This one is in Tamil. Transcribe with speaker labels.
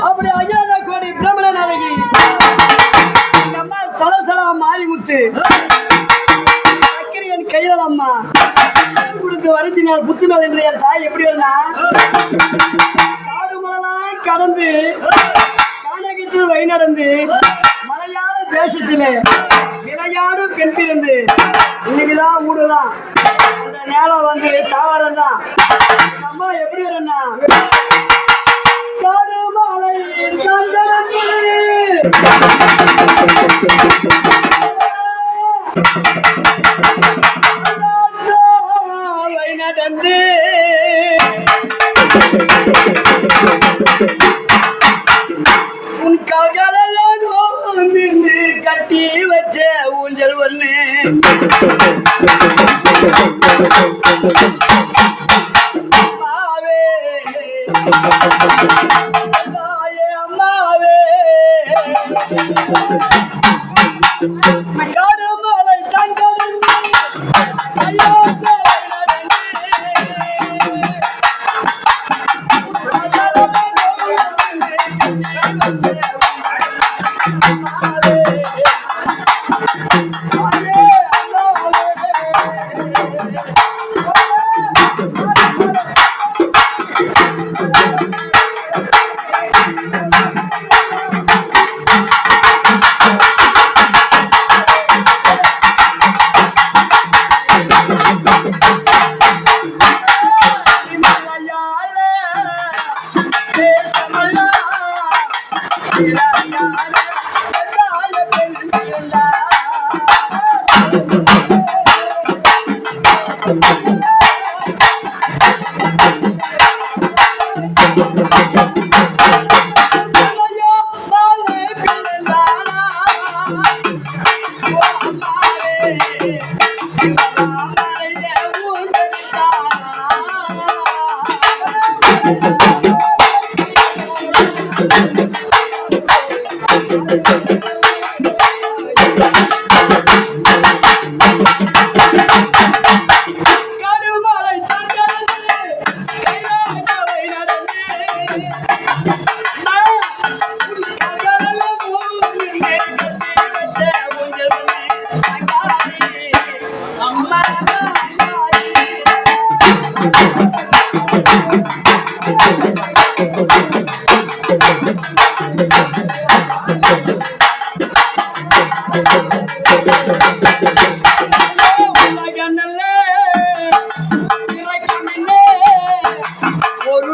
Speaker 1: அப்படி அகிலாண்ட கோடி பிரம்மண நாயகி எங்க அம்மா சலசலா மாரிமுத்து சக்கரியன் கையில் அம்மா கொடுத்து வருத்தினார் புத்தினால் என்று என் தாய் எப்படி வருனா காடு மலெல்லாம் கடந்து கானகத்தில் வழி நடந்து மலையாள தேசத்திலே விளையாடும் பெண் பிறந்து இன்னைக்குதான் ஊடுதான் அந்த நேரம் வந்து தாவரம் தான் அம்மா எப்படி வரேன்னா காடு மலை வழி நடந்து உன் கால்களெல்லாம் கட்டி வச்ச ஊஞ்சல் ஒண்ணு அம்மாவே அம்மாவே காடு மலை தங்கடந்து ஒரு